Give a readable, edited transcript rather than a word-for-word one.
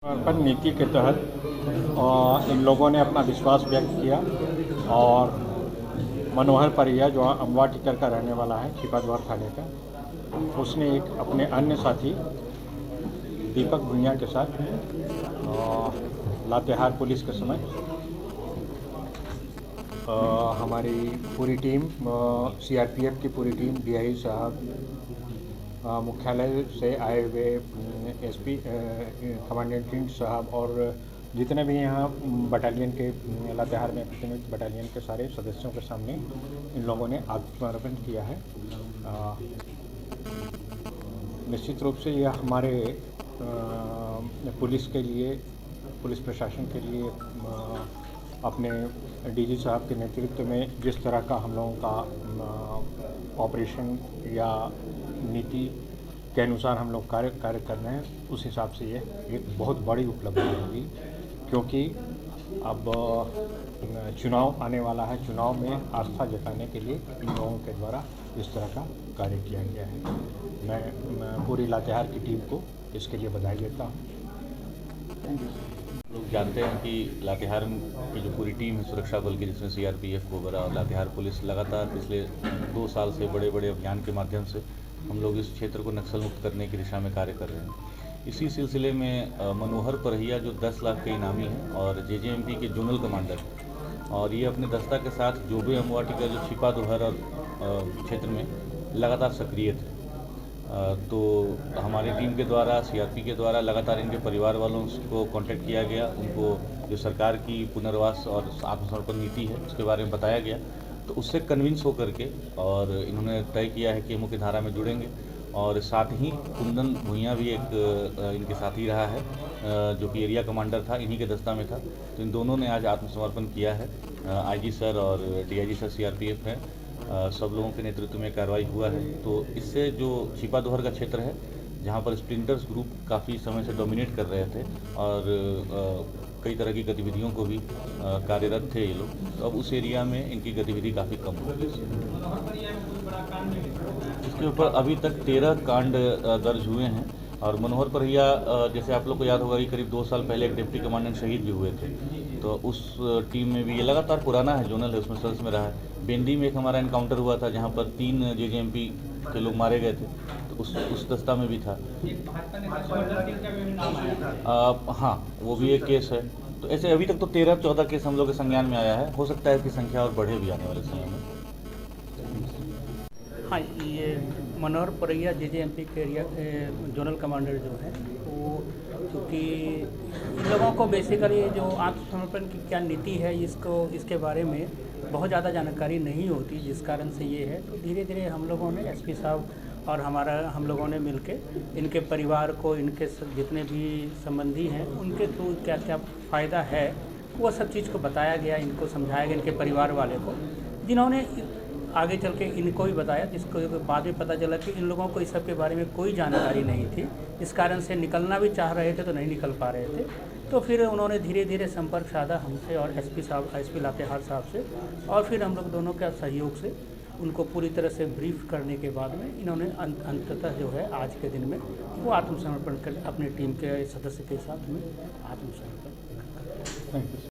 समर्पण नीति के तहत इन लोगों ने अपना विश्वास व्यक्त किया और मनोहर परिया जो अमवा टिकर का रहने वाला है छिपाद्वार थाने का, उसने एक अपने अन्य साथी दीपक भुइयां के साथ लातेहार पुलिस के समय हमारी पूरी टीम सीआरपीएफ की पूरी टीम डीआई साहब, मुख्यालय से आए हुए एसपी कमांडेंट साहब और जितने भी यहाँ बटालियन के लातेहार में प्रतिनिधित्व बटालियन के सारे सदस्यों के सामने इन लोगों ने आत्मसमर्पण किया है। निश्चित रूप से यह हमारे पुलिस के लिए, पुलिस प्रशासन के लिए अपने डीजी साहब के नेतृत्व में जिस तरह का हम लोगों का ऑपरेशन या नीति के अनुसार हम लोग कार्य कर रहे हैं, उस हिसाब से ये एक बहुत बड़ी उपलब्धि होगी, क्योंकि अब चुनाव आने वाला है। चुनाव में आस्था जताने के लिए इन लोगों के द्वारा इस तरह का कार्य किया गया है। मैं पूरी लातेहार की टीम को इसके लिए बधाई देता हूँ। लोग जानते हैं कि लातेहार की जो पूरी टीम है सुरक्षा बल की, जिसमें सीआरपीएफ, कोबरा और लातेहार पुलिस लगातार पिछले 2 साल से बड़े बड़े अभियान के माध्यम से हम लोग इस क्षेत्र को नक्सल मुक्त करने की दिशा में कार्य कर रहे हैं। इसी सिलसिले में मनोहर परिया जो 10 लाख के इनामी हैं और जेजेएमपी के जोनल कमांडर, और ये अपने दस्ता के साथ जो भी अमवा टिकर जो छिपाद्वार और क्षेत्र में लगातार सक्रिय थे, तो हमारी टीम के द्वारा, सीआरपी के द्वारा लगातार इनके परिवार वालों को कांटेक्ट किया गया। उनको जो सरकार की पुनर्वास और आत्मसमर्पण नीति है उसके बारे में बताया गया, तो उससे कन्विंस होकर के और इन्होंने तय किया है कि मुख्य धारा में जुड़ेंगे। और साथ ही कुंदन भुइयां भी एक इनके साथी रहा है, जो कि एरिया कमांडर था, इन्हीं के दस्ता में था। तो इन दोनों ने आज आत्मसमर्पण किया है। आईजी सर और डीआईजी सर सीआरपीएफ हैं, सब लोगों के नेतृत्व में कार्रवाई हुआ है। तो इससे जो छिपाद्वार का क्षेत्र है, जहाँ पर स्प्लिंटर्स ग्रुप काफ़ी समय से डोमिनेट कर रहे थे और कई तरह की गतिविधियों को भी कार्यरत थे ये लोग, तो अब उस एरिया में इनकी गतिविधि काफ़ी कम हो गई। इसके ऊपर अभी तक 13 कांड दर्ज हुए हैं। और मनोहर परिया, जैसे आप लोग को याद होगा कि करीब 2 साल पहले एक डिप्टी कमांडेंट शहीद भी हुए थे, तो उस टीम में भी ये लगातार पुराना है, जोनल है, उसमें सदस्य में रहा है। बेंडी में एक हमारा एनकाउंटर हुआ था जहाँ पर 3 जेजेएमपी के लोग मारे गए थे, तो उस दस्ता में भी था। हाँ, वो भी एक केस है। तो ऐसे अभी तक तो 13-14 केस हम लोग के संज्ञान में आया है। हो सकता है इसकी संख्या और बढ़े भी आने वाले समय में। हाँ, ये मनोहर परिया जेजेएमपी के एरिया जोनल कमांडर जो है, वो क्योंकि इन लोगों को बेसिकली जो आत्मसमर्पण की क्या नीति है, इसके बारे में बहुत ज़्यादा जानकारी नहीं होती, जिस कारण से ये है। तो धीरे धीरे हम लोगों ने, एसपी साहब और हम लोगों ने मिलके इनके परिवार को, इनके जितने भी संबंधी हैं, उनके थ्रू क्या क्या फ़ायदा है वो सब चीज़ को बताया गया, इनको समझाया गया, इनके परिवार वाले को, जिन्होंने आगे चल के इनको भी बताया, जिसको बाद में पता चला कि इन लोगों को इस सब के बारे में कोई जानकारी नहीं थी। इस कारण से निकलना भी चाह रहे थे तो नहीं निकल पा रहे थे। तो फिर उन्होंने धीरे धीरे संपर्क साधा हमसे और एसपी लातेहार साहब से, और फिर हम लोग दोनों के सहयोग से उनको पूरी तरह से ब्रीफ करने के बाद में इन्होंने अंततः जो है आज के दिन में वो आत्मसमर्पण कर अपनी टीम के सदस्य के साथ में आत्मसमर्पण।